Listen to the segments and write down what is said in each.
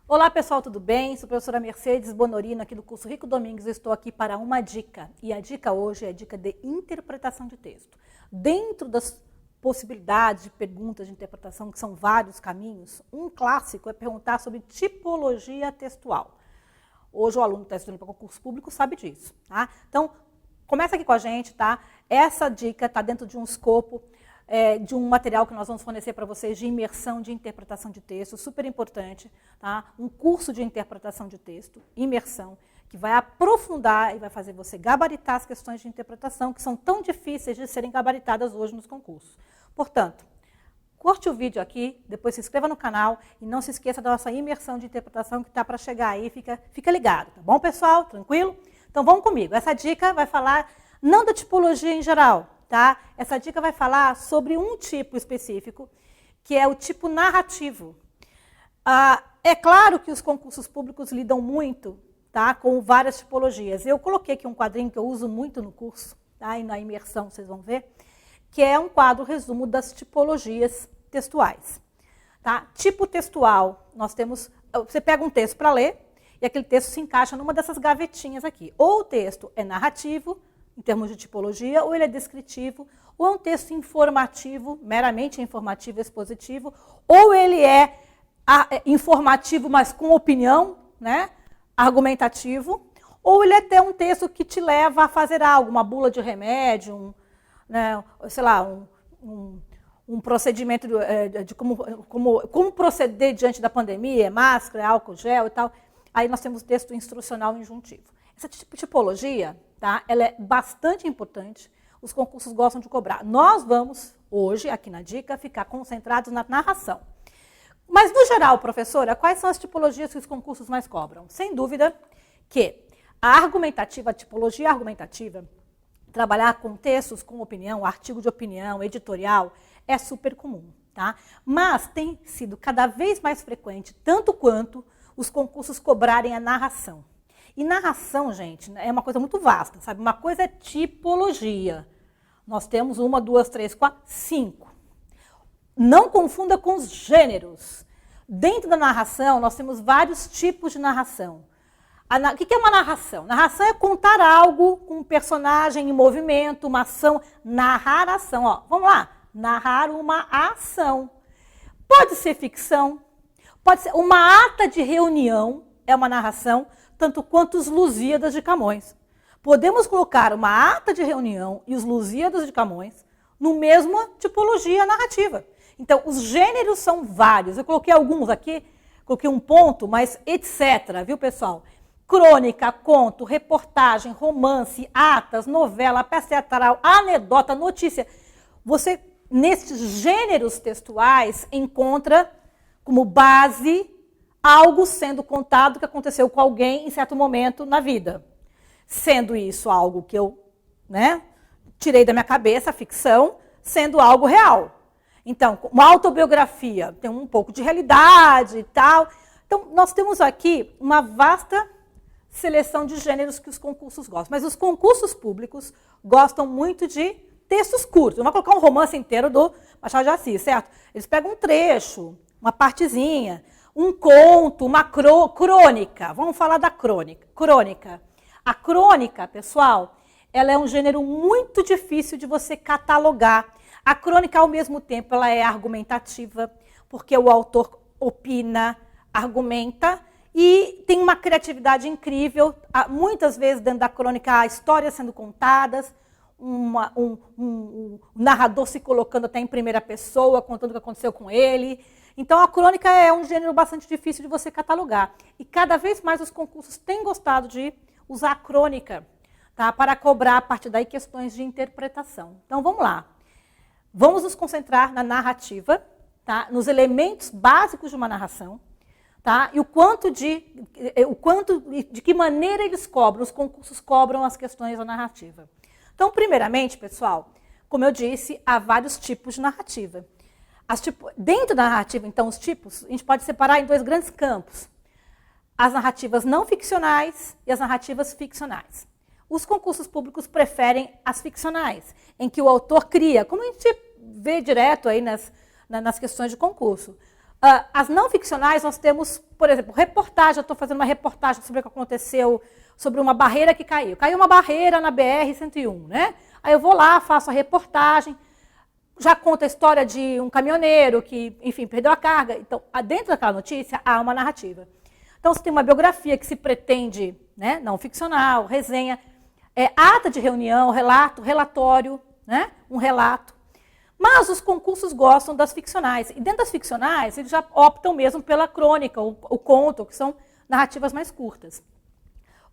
Olá pessoal, tudo bem? Sou a professora Mercedes Bonorino aqui do curso Rico Domingues. Eu estou aqui para uma dica. E a dica hoje é a dica de interpretação de texto. Dentro das possibilidades de perguntas de interpretação, que são vários caminhos, um clássico é perguntar sobre tipologia textual. Hoje o aluno que está estudando para concurso público sabe disso. Tá? Então, começa aqui com a gente, tá? Essa dica está dentro de um escopo de um material que nós vamos fornecer para vocês de imersão de interpretação de texto, super importante, tá? Um curso de interpretação de texto, imersão, que vai aprofundar e vai fazer você gabaritar as questões de interpretação que são tão difíceis de serem gabaritadas hoje nos concursos. Portanto, curte o vídeo aqui, depois se inscreva no canal e não se esqueça da nossa imersão de interpretação que está para chegar aí, fica ligado, tá bom, pessoal? Tranquilo? Então vamos comigo. Essa dica vai falar não da tipologia em geral, tá? Essa dica vai falar sobre um tipo específico, que é o tipo narrativo. É claro que os concursos públicos lidam muito, tá, com várias tipologias. Eu coloquei aqui um quadrinho que eu uso muito no curso, tá, e na imersão vocês vão ver, que é um quadro resumo das tipologias textuais. Tá? Tipo textual, nós temos, você pega um texto para ler, e aquele texto se encaixa numa dessas gavetinhas aqui. Ou o texto é narrativo, em termos de tipologia, ou ele é descritivo, ou é um texto informativo, meramente informativo, expositivo, ou ele é informativo, mas com opinião, né, argumentativo, ou ele é até um texto que te leva a fazer algo, uma bula de remédio, sei lá, um procedimento de como proceder diante da pandemia, máscara, álcool gel e tal. Aí nós temos texto instrucional injuntivo. Essa tipologia, tá, ela é bastante importante, os concursos gostam de cobrar. Nós vamos, hoje, aqui na dica, ficar concentrados na narração. Mas, no geral, professora, quais são as tipologias que os concursos mais cobram? Sem dúvida que a tipologia argumentativa, trabalhar com textos com opinião, artigo de opinião, editorial, é super comum, tá? Mas tem sido cada vez mais frequente, tanto quanto os concursos cobrarem a narração. E narração, gente, é uma coisa muito vasta, sabe? Uma coisa é tipologia. Nós temos 1, 2, 3, 4, 5. Não confunda com os gêneros. Dentro da narração, nós temos vários tipos de narração. O que é uma narração? Narração é contar algo com um personagem em movimento, uma ação. Narrar ação. Ó, vamos lá. Narrar uma ação. Pode ser ficção, pode ser uma ata de reunião, é uma narração, tanto quanto os Lusíadas de Camões. Podemos colocar uma ata de reunião e os Lusíadas de Camões no mesma tipologia narrativa. Então, os gêneros são vários. Eu coloquei alguns aqui, coloquei um ponto, mas etc, viu, pessoal? Crônica, conto, reportagem, romance, atas, novela, peça teatral, anedota, notícia. Você, nesses gêneros textuais, encontra como base algo sendo contado que aconteceu com alguém em certo momento na vida. Sendo isso algo que eu tirei da minha cabeça, ficção, sendo algo real. Então, uma autobiografia tem um pouco de realidade e tal. Então, nós temos aqui uma vasta seleção de gêneros que os concursos gostam. Mas os concursos públicos gostam muito de textos curtos. Não vai colocar um romance inteiro do Machado de Assis, certo? Eles pegam um trecho, uma partezinha, um conto, uma crônica. Vamos falar da crônica. A crônica, pessoal, ela é um gênero muito difícil de você catalogar. A crônica, ao mesmo tempo, ela é argumentativa, porque o autor opina, argumenta, e tem uma criatividade incrível. Muitas vezes, dentro da crônica, há histórias sendo contadas, um narrador se colocando até em primeira pessoa, contando o que aconteceu com ele. Então, a crônica é um gênero bastante difícil de você catalogar. E cada vez mais os concursos têm gostado de usar a crônica, tá, para cobrar, a partir daí, questões de interpretação. Então, vamos lá. Vamos nos concentrar na narrativa, tá, nos elementos básicos de uma narração, tá, e de que maneira eles cobram, os concursos cobram as questões da narrativa. Então, primeiramente, pessoal, como eu disse, há vários tipos de narrativa. Dentro da narrativa, então, os tipos, a gente pode separar em dois grandes campos. As narrativas não ficcionais e as narrativas ficcionais. Os concursos públicos preferem as ficcionais, em que o autor cria, como a gente vê direto aí nas questões de concurso. As não ficcionais, nós temos, por exemplo, reportagem. Eu estou fazendo uma reportagem sobre o que aconteceu, sobre uma barreira que caiu. Caiu uma barreira na BR-101, né? Aí eu vou lá, faço a reportagem, já conta a história de um caminhoneiro que, enfim, perdeu a carga. Então, dentro daquela notícia, há uma narrativa. Então, você tem uma biografia que se pretende, né, não ficcional, resenha, ata de reunião, relato, relatório, né, um relato. Mas os concursos gostam das ficcionais. E dentro das ficcionais, eles já optam mesmo pela crônica, o conto, que são narrativas mais curtas.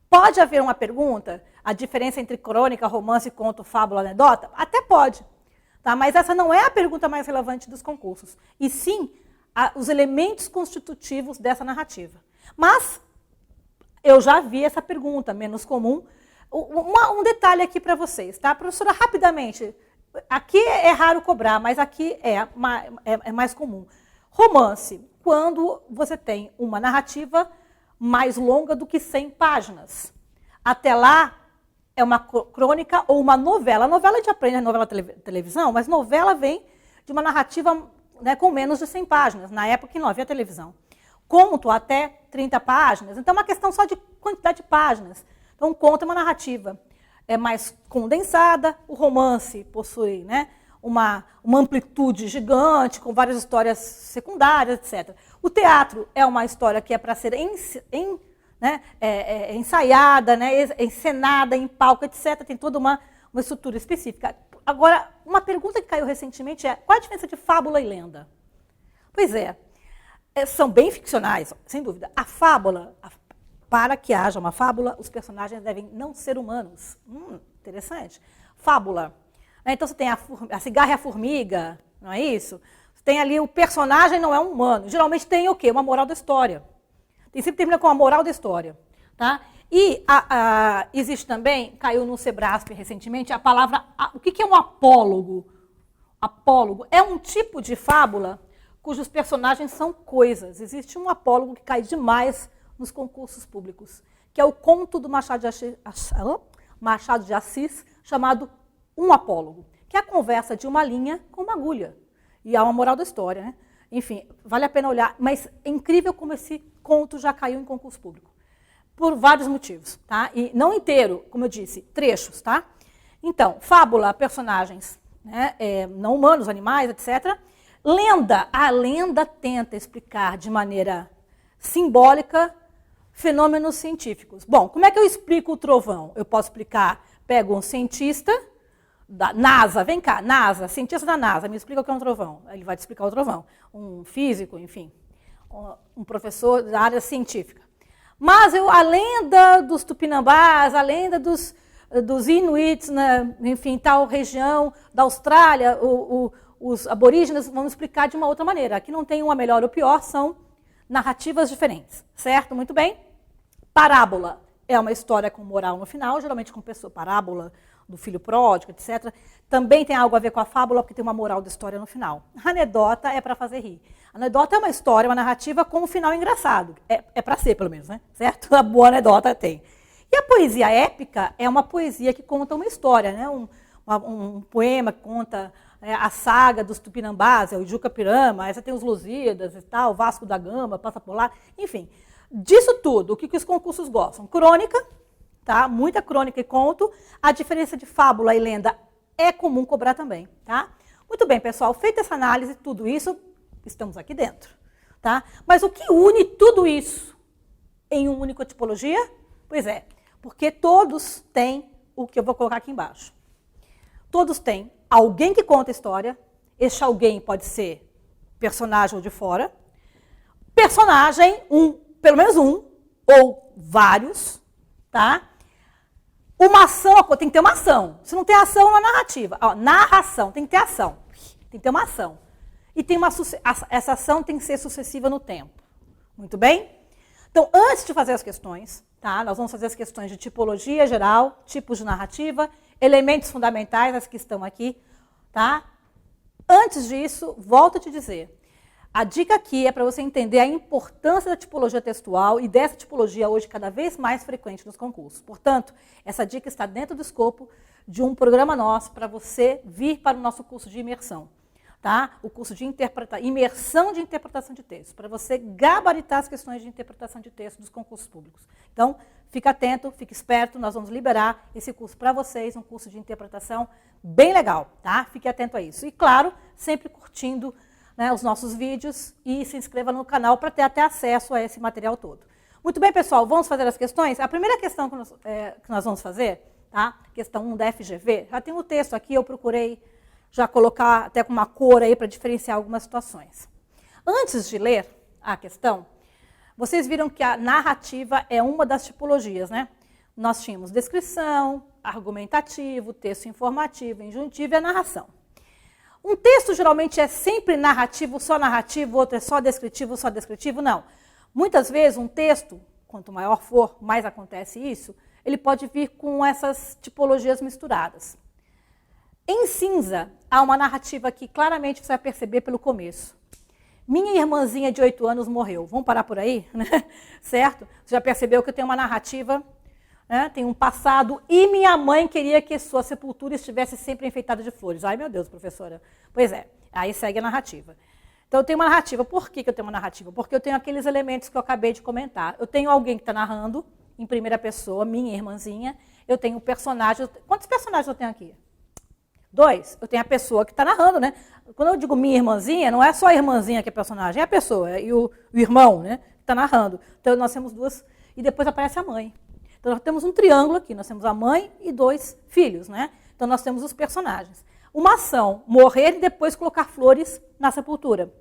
Pode haver uma pergunta, a diferença entre crônica, romance, conto, fábula, anedota? Até pode. Tá? Mas essa não é a pergunta mais relevante dos concursos. E sim, os elementos constitutivos dessa narrativa. Mas eu já vi essa pergunta, menos comum. Um detalhe aqui para vocês, tá? Professora, rapidamente, aqui é raro cobrar, mas aqui é mais comum. Romance, quando você tem uma narrativa mais longa do que 100 páginas. Até lá, é uma crônica ou uma novela. A novela a gente aprende na novela televisão, mas novela vem de uma narrativa, né, com menos de 100 páginas, na época que não havia televisão. Conto até 30 páginas, então é uma questão só de quantidade de páginas. Então, um conto é uma narrativa mais condensada, o romance possui, né, uma amplitude gigante, com várias histórias secundárias, etc. O teatro é uma história que é para ser ensaiada, né, encenada em palco, etc. Tem toda uma estrutura específica. Agora, uma pergunta que caiu recentemente é: qual a diferença de fábula e lenda? Pois é, são bem ficcionais, sem dúvida. A fábula, para que haja uma fábula, os personagens devem não ser humanos. Interessante. Fábula. Então você tem a cigarra e a formiga, não é isso? Você tem ali o personagem não é um humano. Geralmente tem o quê? Uma moral da história. Sempre termina com a moral da história. Tá? E existe também, caiu no Sebrasp recentemente, a palavra... O que é um apólogo? Apólogo é um tipo de fábula cujos personagens são coisas. Existe um apólogo que cai demais nos concursos públicos, que é o conto do Machado de Assis, chamado Um Apólogo, que é a conversa de uma linha com uma agulha. E há uma moral da história, né? Enfim, vale a pena olhar, mas é incrível como esse conto já caiu em concurso público. Por vários motivos, tá? E não inteiro, como eu disse, trechos, tá? Então, fábula, personagens, né, não humanos, animais, etc. Lenda, a lenda tenta explicar de maneira simbólica fenômenos científicos. Bom, como é que eu explico o trovão? Eu posso explicar, pego um cientista da NASA, vem cá, NASA, cientista da NASA, me explica o que é um trovão. Ele vai te explicar o trovão. Um físico, enfim, um professor da área científica. Mas a lenda dos tupinambás, a lenda dos inuits, né, enfim, tal região da Austrália, os aborígenes vão explicar de uma outra maneira. Aqui não tem uma melhor ou pior, são narrativas diferentes, certo? Muito bem. Parábola é uma história com moral no final, geralmente com pessoa, parábola do filho pródigo, etc. Também tem algo a ver com a fábula, porque tem uma moral da história no final. Anedota é para fazer rir. Anedota é uma história, uma narrativa com um final engraçado. É para ser, pelo menos, né? Certo? A boa anedota tem. E a poesia épica é uma poesia que conta uma história, né? Um poema que conta a saga dos tupinambás, o Ijuca-Pirama, aí você tem os Lusíadas e tal, Vasco da Gama, Passa por lá, enfim. Disso tudo, o que os concursos gostam? Crônica, tá? Muita crônica e conto. A diferença de fábula e lenda é comum cobrar também, tá? Muito bem, pessoal, feita essa análise, tudo isso, estamos aqui dentro, tá? Mas o que une tudo isso em uma única tipologia? Pois é, porque todos têm o que eu vou colocar aqui embaixo. Todos têm alguém que conta a história, esse alguém pode ser personagem ou de fora, personagem, pelo menos um, ou vários, tá? Uma ação, tem que ter uma ação. Se não tem ação, é uma narrativa. Narração, tem que ter ação. Tem que ter uma ação. E essa ação tem que ser sucessiva no tempo. Muito bem? Então, antes de fazer as questões, tá? Nós vamos fazer as questões de tipologia geral, tipos de narrativa, elementos fundamentais, as que estão aqui, tá? Antes disso, volto a te dizer, a dica aqui é para você entender a importância da tipologia textual e dessa tipologia hoje cada vez mais frequente nos concursos. Portanto, essa dica está dentro do escopo de um programa nosso para você vir para o nosso curso de imersão. tá? O curso de imersão de interpretação de texto, para você gabaritar as questões de interpretação de texto dos concursos públicos. Então, fica atento, fique esperto, nós vamos liberar esse curso para vocês, um curso de interpretação bem legal, tá? Fique atento a isso. E, claro, sempre curtindo, né, os nossos vídeos e se inscreva no canal para ter até acesso a esse material todo. Muito bem, pessoal, vamos fazer as questões? A primeira questão que nós vamos fazer, tá? Questão 1 da FGV, já tem o texto aqui, eu procurei já colocar até com uma cor aí para diferenciar algumas situações. Antes de ler a questão, vocês viram que a narrativa é uma das tipologias, né? Nós tínhamos descrição, argumentativo, texto informativo, injuntivo e a narração. Um texto geralmente é sempre narrativo, outro é só descritivo, não. Muitas vezes um texto, quanto maior for, mais acontece isso, ele pode vir com essas tipologias misturadas. Em cinza, há uma narrativa que claramente você vai perceber pelo começo. Minha irmãzinha de 8 anos morreu. Vamos parar por aí? Né? Certo? Você já percebeu que tem uma narrativa, né? Tem um passado, e minha mãe queria que sua sepultura estivesse sempre enfeitada de flores. Ai, meu Deus, professora. Pois é, aí segue a narrativa. Então, eu tenho uma narrativa. Por que eu tenho uma narrativa? Porque eu tenho aqueles elementos que eu acabei de comentar. Eu tenho alguém que está narrando, em primeira pessoa, minha irmãzinha. Eu tenho um personagem. Quantos personagens eu tenho aqui? 2. Eu tenho a pessoa que está narrando, né? Quando eu digo minha irmãzinha, não é só a irmãzinha que é personagem, é a pessoa, e o irmão, né? Que está narrando. Então, nós temos 2, e depois aparece a mãe. Então, nós temos um triângulo aqui, nós temos a mãe e 2 filhos, né? Então, nós temos os personagens. Uma ação, morrer e depois colocar flores na sepultura.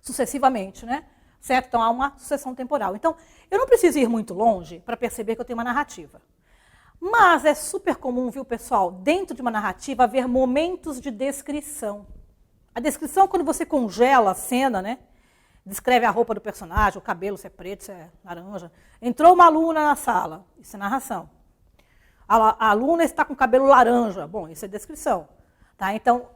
Sucessivamente, né? Certo? Então, há uma sucessão temporal. Então, eu não preciso ir muito longe para perceber que eu tenho uma narrativa. Mas é super comum, viu, pessoal, dentro de uma narrativa, haver momentos de descrição. A descrição é quando você congela a cena, né? Descreve a roupa do personagem, o cabelo, se é preto, se é laranja. Entrou uma aluna na sala, isso é narração. A aluna está com cabelo laranja, bom, isso é descrição. Tá? Então,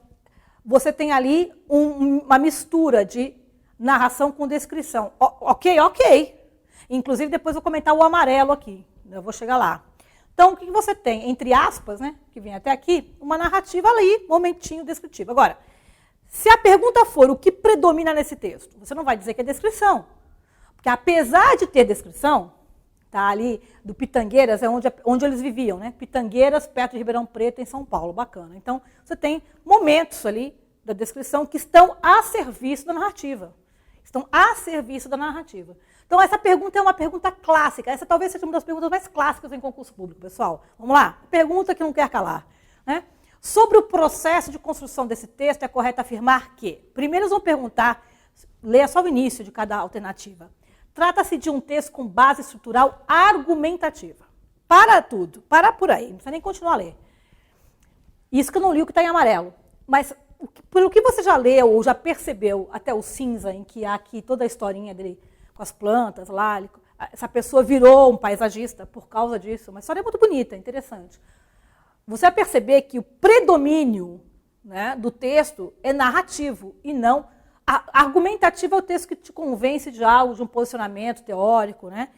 você tem ali uma mistura de narração com descrição. Ok? Inclusive, depois eu vou comentar o amarelo aqui, eu vou chegar lá. Então, o que você tem? Entre aspas, né, que vem até aqui, uma narrativa ali, momentinho descritivo. Agora, se a pergunta for o que predomina nesse texto, você não vai dizer que é descrição. Porque apesar de ter descrição, tá ali do Pitangueiras, é onde eles viviam, né? Pitangueiras, perto de Ribeirão Preto, em São Paulo, bacana. Então, você tem momentos ali da descrição que estão a serviço da narrativa. Estão a serviço da narrativa. Então, essa pergunta é uma pergunta clássica. Essa talvez seja uma das perguntas mais clássicas em concurso público, pessoal. Vamos lá? Pergunta que não quer calar. Né? Sobre o processo de construção desse texto, é correto afirmar que, primeiro eles vão perguntar, leia só o início de cada alternativa. Trata-se de um texto com base estrutural argumentativa. Para tudo, para por aí, não precisa nem continuar a ler. Isso que eu não li o que está em amarelo. Mas, pelo que você já leu ou já percebeu até o cinza, em que há aqui toda a historinha dele, com as plantas lá, essa pessoa virou um paisagista por causa disso. Uma história muito bonita, interessante. Você vai perceber que o predomínio, né, do texto é narrativo e não argumentativo. É o texto que te convence de algo, de um posicionamento teórico, né?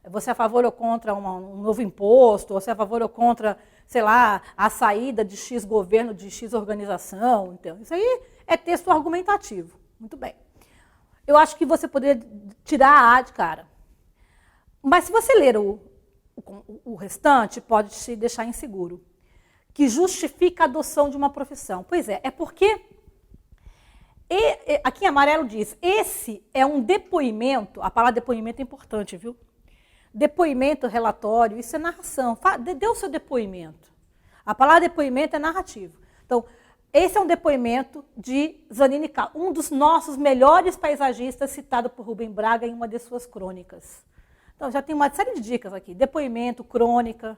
Você é a favor ou contra um novo imposto, ou você é a favor ou contra, sei lá, a saída de X governo, de X organização. Então, isso aí é texto argumentativo. Muito bem. Eu acho que você poderia tirar a A de cara. Mas se você ler o restante, pode te deixar inseguro. Que justifica a adoção de uma profissão. Pois é porque... aqui em amarelo diz, esse é um depoimento, a palavra depoimento é importante, viu? Depoimento, relatório, isso é narração. Dê o seu depoimento. A palavra depoimento é narrativo. Então, esse é um depoimento de Zanini Cal, um dos nossos melhores paisagistas, citado por Rubem Braga em uma de suas crônicas. Então, já tem uma série de dicas aqui. Depoimento, crônica,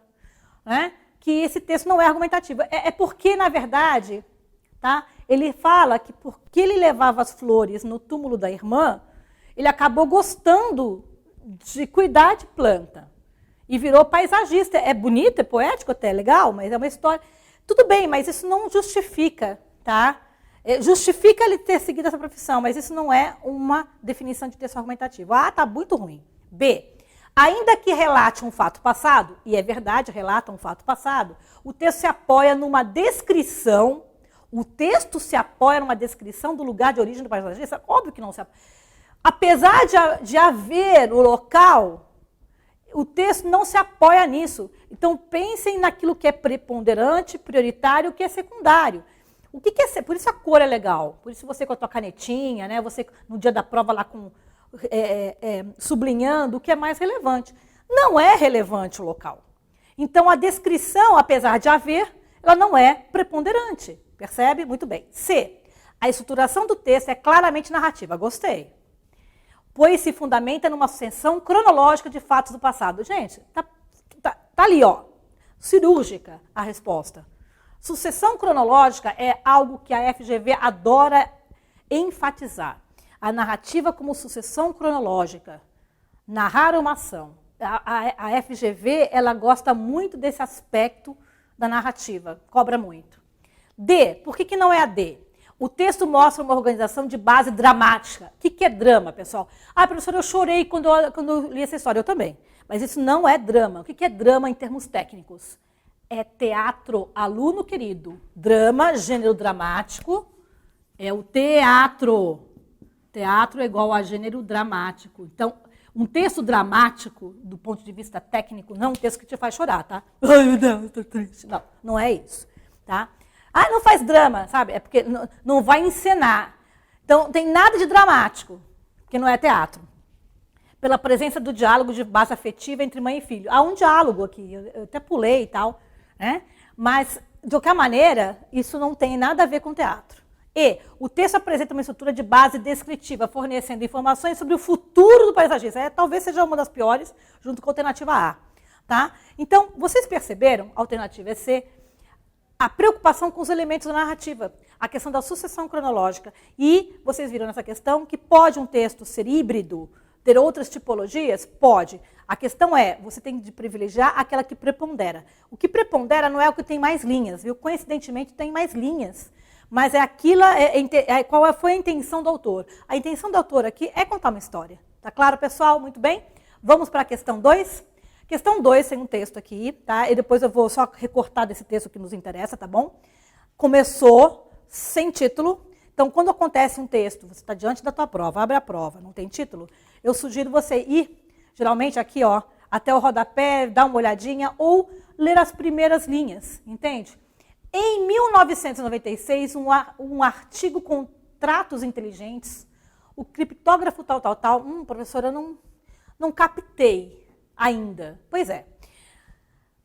né? Que esse texto não é argumentativo. É porque, na verdade, tá? Ele fala que porque ele levava as flores no túmulo da irmã, ele acabou gostando de cuidar de planta. E virou paisagista. É bonito, é poético até, é legal, mas é uma história... Tudo bem, mas isso não justifica, tá? Justifica ele ter seguido essa profissão, mas isso não é uma definição de texto argumentativo. A, tá muito ruim. B, ainda que relate um fato passado, e é verdade, relata um fato passado, o texto se apoia numa descrição O texto se apoia numa descrição do lugar de origem do paisagista? Óbvio que não se apoia. Apesar de haver o local, o texto não se apoia nisso. Então, pensem naquilo que é preponderante, prioritário, o que é secundário. O que é ser? Por isso a cor é legal. Por isso você com a tua canetinha, né, você no dia da prova lá sublinhando o que é mais relevante. Não é relevante o local. Então, a descrição, apesar de haver, ela não é preponderante. Percebe? Muito bem. C. A estruturação do texto é claramente narrativa. Gostei. Pois se fundamenta numa sucessão cronológica de fatos do passado. Gente, tá ali, ó. Cirúrgica a resposta. Sucessão cronológica é algo que a FGV adora enfatizar. A narrativa como sucessão cronológica. Narrar uma ação. A FGV, ela gosta muito desse aspecto da narrativa. Cobra muito. D. Por que não é a D? O texto mostra uma organização de base dramática. O que é drama, pessoal? Ah, professora, eu chorei quando eu li essa história. Eu também. Mas isso não é drama. O que é drama em termos técnicos? É teatro, aluno querido. Drama, gênero dramático, é o teatro. Teatro é igual a gênero dramático. Então, um texto dramático, do ponto de vista técnico, não é um texto que te faz chorar, tá? Ai, meu Deus, eu tô triste. Não, não é isso, tá? Ah, não faz drama, sabe? É porque não vai encenar. Então, tem nada de dramático, que não é teatro. Pela presença do diálogo de base afetiva entre mãe e filho. Há um diálogo aqui, eu até pulei e tal, né? Mas, de qualquer maneira, isso não tem nada a ver com teatro. E o texto apresenta uma estrutura de base descritiva, fornecendo informações sobre o futuro do paisagista. Talvez seja uma das piores, junto com a alternativa A. Tá? Então, vocês perceberam, a alternativa é C, a preocupação com os elementos da narrativa, a questão da sucessão cronológica. E vocês viram nessa questão que pode um texto ser híbrido, ter outras tipologias? Pode. A questão é, você tem de privilegiar aquela que prepondera. O que prepondera não é o que tem mais linhas, viu? Coincidentemente tem mais linhas. Mas é aquilo, qual foi a intenção do autor? A intenção do autor aqui é contar uma história. Tá claro, pessoal? Muito bem? Vamos para a questão 2? Questão 2 tem um texto aqui, tá? E depois eu vou só recortar desse texto que nos interessa, tá bom? Começou sem título. Então, quando acontece um texto, você está diante da tua prova, abre a prova, não tem título, eu sugiro você ir, geralmente aqui, ó, até o rodapé, dar uma olhadinha ou ler as primeiras linhas, entende? Em 1996, um artigo com tratos inteligentes, o criptógrafo tal, professora, não captei ainda. Pois é.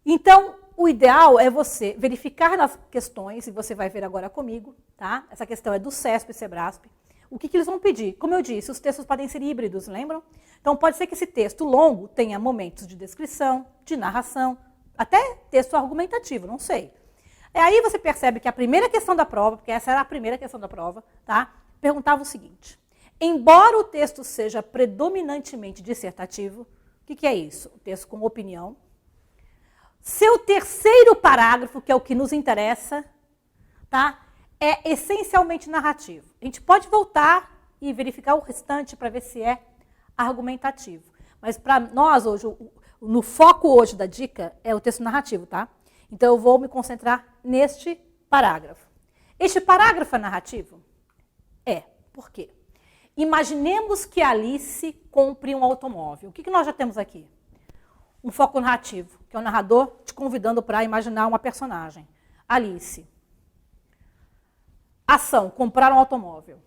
Então, o ideal é você verificar nas questões, e você vai ver agora comigo, tá? Essa questão é do CESP e SEBRASP. O que eles vão pedir? Como eu disse, os textos podem ser híbridos, lembram? Então, pode ser que esse texto longo tenha momentos de descrição, de narração, até texto argumentativo, não sei. Aí você percebe que a primeira questão da prova, porque essa era a primeira questão da prova, tá? Perguntava o seguinte: embora o texto seja predominantemente dissertativo, o que é isso? O texto com opinião. Seu terceiro parágrafo, que é o que nos interessa, tá? É essencialmente narrativo. A gente pode voltar e verificar o restante para ver se é argumentativo. Mas para nós hoje, no foco hoje da dica é o texto narrativo, tá? Então, eu vou me concentrar neste parágrafo. Este parágrafo é narrativo? É. Por quê? Imaginemos que Alice compre um automóvel. O que nós já temos aqui? Um foco narrativo, que é o narrador te convidando para imaginar uma personagem. Alice. Ação, comprar um automóvel.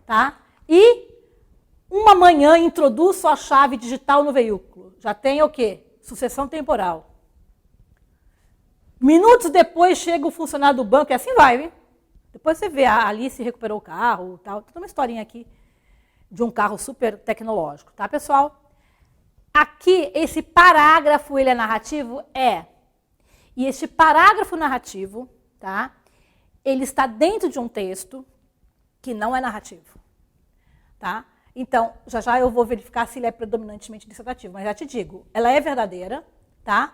Tá? E uma manhã introduz sua chave digital no veículo. Já tem o quê? Sucessão temporal. Minutos depois chega o funcionário do banco, e assim vai, viu? Depois você vê, a Alice recuperou o carro, tal. Tem uma historinha aqui de um carro super tecnológico, tá, pessoal? Aqui, esse parágrafo, ele é narrativo? É. E este parágrafo narrativo, tá? Ele está dentro de um texto que não é narrativo, tá? Então, já eu vou verificar se ele é predominantemente dissertativo, mas já te digo, ela é verdadeira, tá?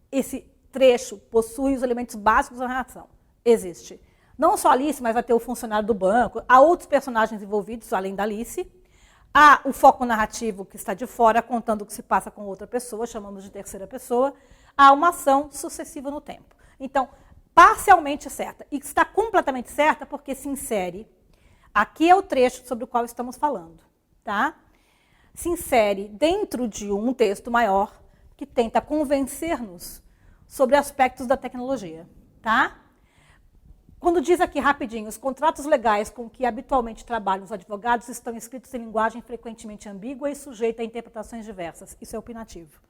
Esse trecho possui os elementos básicos da narração. Existe não só Alice, mas vai ter o funcionário do banco, há outros personagens envolvidos, além da Alice. Há o foco narrativo que está de fora, contando o que se passa com outra pessoa, chamamos de terceira pessoa. Há uma ação sucessiva no tempo. Então, parcialmente certa. E está completamente certa porque se insere, aqui é o trecho sobre o qual estamos falando, tá? Se insere dentro de um texto maior que tenta convencer-nos sobre aspectos da tecnologia, tá? Quando diz aqui rapidinho, os contratos legais com que habitualmente trabalham os advogados estão escritos em linguagem frequentemente ambígua e sujeita a interpretações diversas. Isso é opinativo,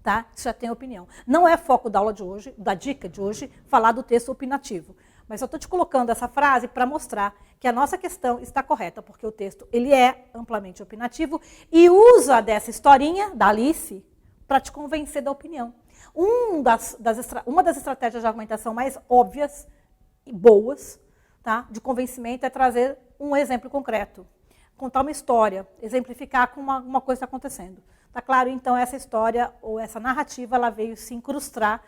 tá? Isso já tem opinião. Não é foco da aula de hoje, da dica de hoje, falar do texto opinativo. Mas eu estou te colocando essa frase para mostrar que a nossa questão está correta, porque o texto ele é amplamente opinativo e usa dessa historinha da Alice para te convencer da opinião. Uma das estratégias de argumentação mais óbvias e boas, tá, de convencimento é trazer um exemplo concreto, contar uma história, exemplificar com uma coisa que está acontecendo. Tá claro? Então, essa história ou essa narrativa ela veio se incrustar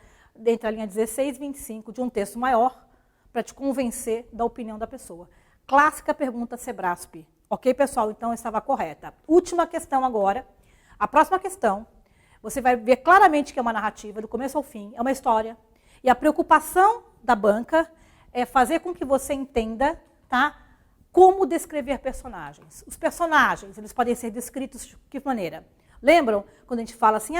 entre a linha 16 e 25 de um texto maior para te convencer da opinião da pessoa. Clássica pergunta Sebrasp. Ok, pessoal? Então, estava correta. Última questão agora. A próxima questão, você vai ver claramente que é uma narrativa, do começo ao fim, é uma história. E a preocupação da banca é fazer com que você entenda, tá, como descrever personagens. Os personagens, eles podem ser descritos de que maneira? Lembram quando a gente fala assim,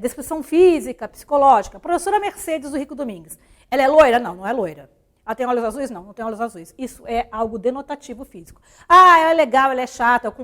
descrição física, psicológica. Professora Mercedes do Rico Domingues. Ela é loira? Não, não é loira. Ela tem olhos azuis? Não, não tem olhos azuis. Isso é algo denotativo físico. Ela é legal, ela é chata,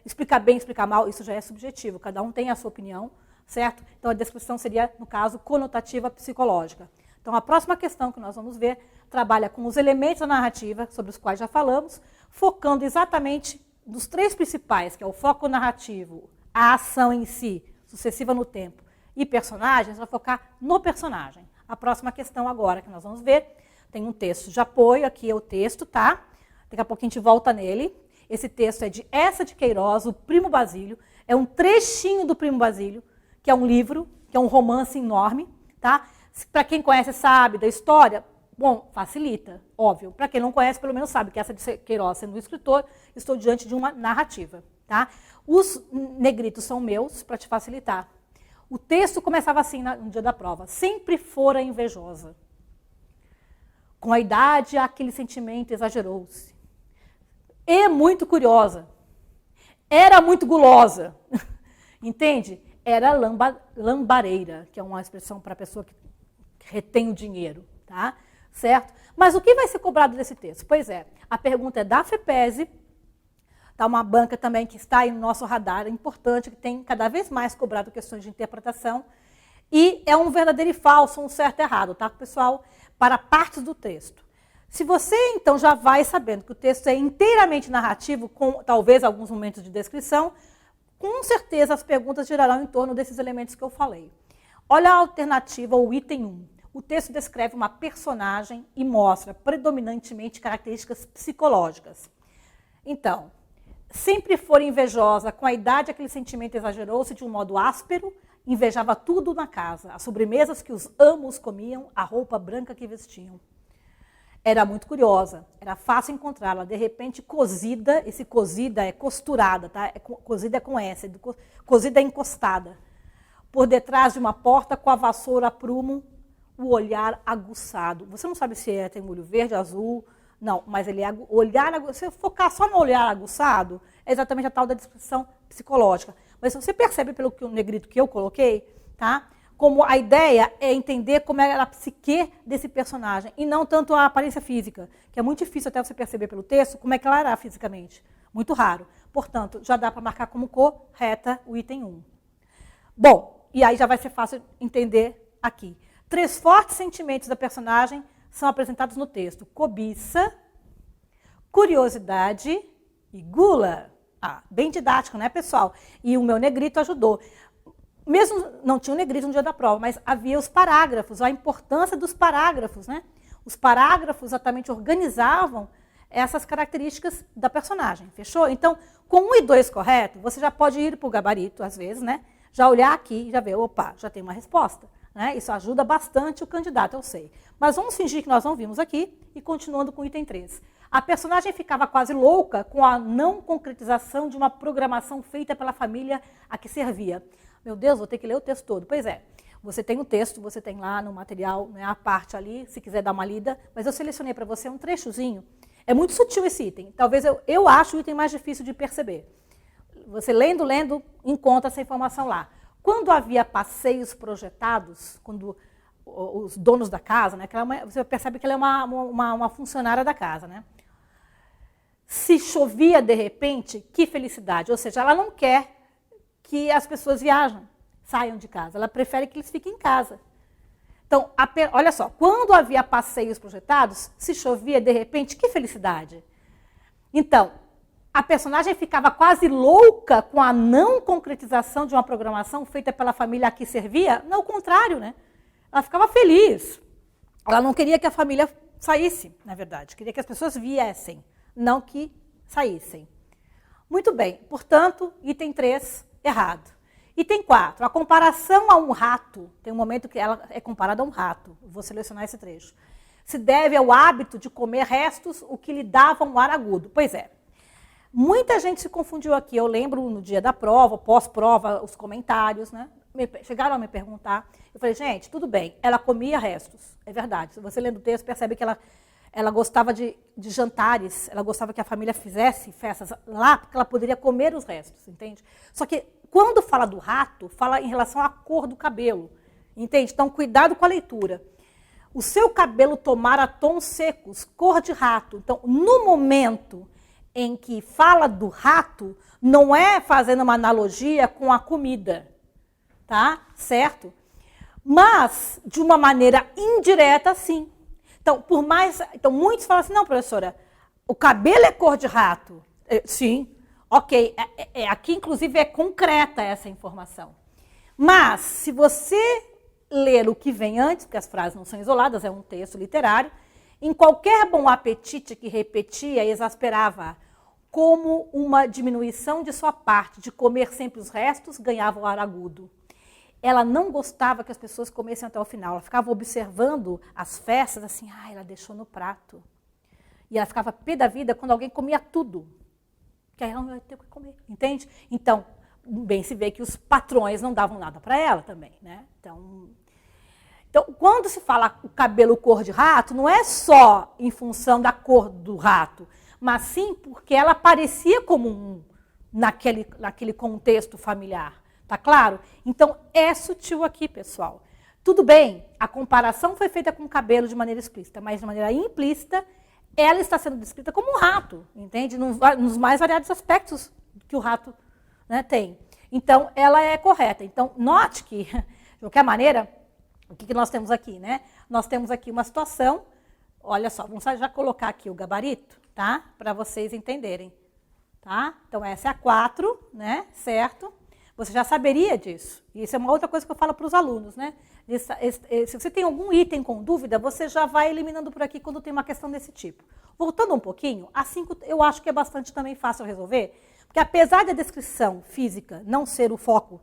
explicar bem, explicar mal, isso já é subjetivo. Cada um tem a sua opinião, certo? Então, a descrição seria, no caso, conotativa psicológica. Então, a próxima questão que nós vamos ver trabalha com os elementos da narrativa, sobre os quais já falamos, focando exatamente nos três principais, que é o foco narrativo, a ação em si, sucessiva no tempo, e personagens, vai focar no personagem. A próxima questão agora que nós vamos ver, tem um texto de apoio, aqui é o texto, tá? Daqui a pouco a gente volta nele. Esse texto é de Essa de Queiroz, o Primo Basílio. É um trechinho do Primo Basílio, que é um livro, que é um romance enorme, tá? Para quem conhece, sabe da história, bom, facilita, óbvio. Para quem não conhece, pelo menos sabe que Essa de Queiroz, sendo um escritor, estou diante de uma narrativa, tá? Os negritos são meus, para te facilitar. O texto começava assim no dia da prova. Sempre fora invejosa. Com a idade, aquele sentimento exagerou-se. E muito curiosa. Era muito gulosa. Entende? Era lambareira, que é uma expressão para a pessoa que retém o dinheiro, tá? Certo? Mas o que vai ser cobrado desse texto? Pois é, a pergunta é da FEPESE, tá, uma banca também que está aí no nosso radar, é importante, que tem cada vez mais cobrado questões de interpretação, e é um verdadeiro e falso, um certo e errado, tá, pessoal? Para partes do texto. Se você, então, já vai sabendo que o texto é inteiramente narrativo, com talvez alguns momentos de descrição, com certeza as perguntas girarão em torno desses elementos que eu falei. Olha a alternativa, o item 1. O texto descreve uma personagem e mostra predominantemente características psicológicas. Então, sempre for invejosa, com a idade aquele sentimento exagerou-se de um modo áspero, invejava tudo na casa, as sobremesas que os amos comiam, a roupa branca que vestiam. Era muito curiosa, era fácil encontrá-la, de repente cozida, esse cozida é costurada, tá? Cozida é com S, cozida é encostada. Por detrás de uma porta com a vassoura a prumo, o olhar aguçado. Você não sabe se tem olho verde, azul, não, mas ele é olhar aguçado. Se você focar só no olhar aguçado, é exatamente a tal da descrição psicológica. Mas você percebe pelo negrito que eu coloquei, tá? Como a ideia é entender como era a psique desse personagem, e não tanto a aparência física, que é muito difícil até você perceber pelo texto como é que ela era fisicamente. Muito raro. Portanto, já dá para marcar como correta o item 1. Bom, e aí já vai ser fácil entender aqui. 3 fortes sentimentos da personagem são apresentados no texto: cobiça, curiosidade e gula. Bem didático, né, pessoal? E o meu negrito ajudou. Mesmo não tinha o negrito no dia da prova, mas havia os parágrafos, a importância dos parágrafos, né? Os parágrafos exatamente organizavam essas características da personagem, fechou? Então, com 1 e 2 correto, você já pode ir para o gabarito, às vezes, né? Já olhar aqui e já ver, opa, já tem uma resposta. Né? Isso ajuda bastante o candidato, eu sei. Mas vamos fingir que nós não vimos aqui e continuando com o item 3. A personagem ficava quase louca com a não concretização de uma programação feita pela família a que servia. Meu Deus, vou ter que ler o texto todo. Pois é, Você tem o texto, você tem lá no material, né, a parte ali, se quiser dar uma lida, mas eu selecionei para você um trechozinho. É muito sutil esse item, talvez eu acho o item mais difícil de perceber. Você lendo, encontra essa informação lá. Quando havia passeios projetados, quando os donos da casa, né, você percebe que ela é uma funcionária da casa, né? Se chovia de repente, que felicidade. Ou seja, ela não quer que as pessoas saiam de casa. Ela prefere que eles fiquem em casa. Então, olha só, quando havia passeios projetados, se chovia de repente, que felicidade. Então, a personagem ficava quase louca com a não concretização de uma programação feita pela família a que servia. Não, o contrário, né? Ela ficava feliz. Ela não queria que a família saísse, na verdade. Queria que as pessoas viessem, não que saíssem. Muito bem. Portanto, item 3, errado. Item 4, a comparação a um rato. Tem um momento que ela é comparada a um rato. Vou selecionar esse trecho. Se deve ao hábito de comer restos, o que lhe dava um ar agudo. Pois é. Muita gente se confundiu aqui. Eu lembro no dia da prova, pós-prova, os comentários, né? Chegaram a me perguntar. Eu falei, gente, tudo bem, ela comia restos. É verdade. Se você lendo o texto, percebe que ela gostava de jantares, ela gostava que a família fizesse festas lá, porque ela poderia comer os restos, entende? Só que quando fala do rato, fala em relação à cor do cabelo, entende? Então, cuidado com a leitura. O seu cabelo tomara tons secos, cor de rato. Então, no momento em que fala do rato, não é fazendo uma analogia com a comida, tá? Certo? Mas, de uma maneira indireta, sim. Então, muitos falam assim, não, professora, o cabelo é cor de rato. Sim, ok. Aqui, inclusive, é concreta essa informação. Mas, se você ler o que vem antes, porque as frases não são isoladas, é um texto literário, em qualquer bom apetite que repetia e exasperava, como uma diminuição de sua parte de comer sempre os restos, ganhava o ar agudo. Ela não gostava que as pessoas comessem até o final. Ela ficava observando as festas assim, ela deixou no prato. E ela ficava pé da vida quando alguém comia tudo. Que aí ela não ia ter o que comer, entende? Então, bem se vê que os patrões não davam nada para ela também, né? Então, quando se fala o cabelo cor de rato, não é só em função da cor do rato, mas sim porque ela parecia comum naquele contexto familiar. Tá claro? Então, é sutil aqui, pessoal. Tudo bem, a comparação foi feita com o cabelo de maneira explícita, mas de maneira implícita, ela está sendo descrita como um rato, entende? Nos mais variados aspectos que o rato, né, tem. Então, ela é correta. Então, note que, de qualquer maneira, o que nós temos aqui, né? Nós temos aqui uma situação, olha só, vamos já colocar aqui o gabarito, tá? Para vocês entenderem, tá? Então, essa é a 4, né? Certo? Você já saberia disso. E isso é uma outra coisa que eu falo para os alunos, né? Se você tem algum item com dúvida, você já vai eliminando por aqui quando tem uma questão desse tipo. Voltando um pouquinho, a 5 eu acho que é bastante também fácil resolver, porque apesar da descrição física não ser o foco,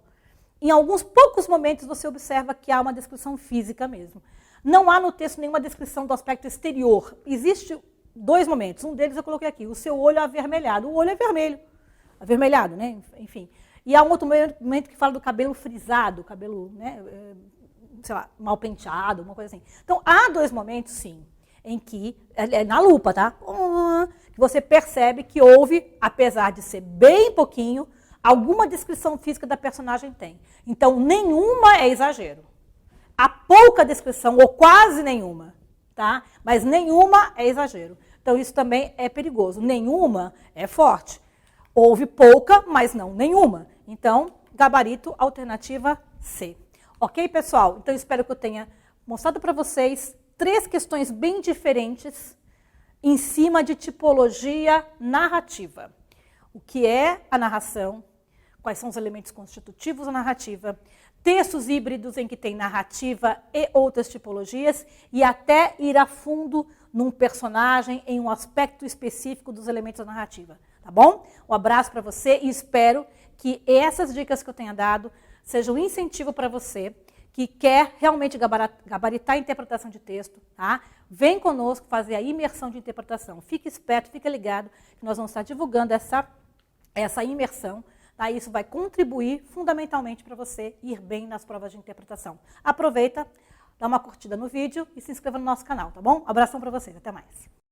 em alguns poucos momentos você observa que há uma descrição física mesmo. Não há no texto nenhuma descrição do aspecto exterior. Existe 2 momentos. Um deles eu coloquei aqui, o seu olho avermelhado. O olho é vermelho, avermelhado, né? Enfim. E há um outro momento que fala do cabelo frisado, cabelo, né, sei lá, mal penteado, uma coisa assim. Então, há 2 momentos, sim, em que, na lupa, tá? Que você percebe que houve, apesar de ser bem pouquinho, alguma descrição física da personagem tem. Então, nenhuma é exagero. Há pouca descrição, ou quase nenhuma, tá? Mas nenhuma é exagero. Então, isso também é perigoso. Nenhuma é forte. Houve pouca, mas não nenhuma. Então, gabarito, alternativa C. Ok, pessoal? Então, espero que eu tenha mostrado para vocês 3 questões bem diferentes em cima de tipologia narrativa. O que é a narração, quais são os elementos constitutivos da narrativa, textos híbridos em que tem narrativa e outras tipologias, e até ir a fundo num personagem, em um aspecto específico dos elementos da narrativa. Tá bom? Um abraço para você e espero que essas dicas que eu tenha dado sejam um incentivo para você que quer realmente gabaritar a interpretação de texto, tá? Vem conosco fazer a imersão de interpretação. Fique esperto, fique ligado, que nós vamos estar divulgando essa imersão, Tá? Isso vai contribuir fundamentalmente para você ir bem nas provas de interpretação. Aproveita, dá uma curtida no vídeo e se inscreva no nosso canal, tá bom? Abração para vocês, até mais.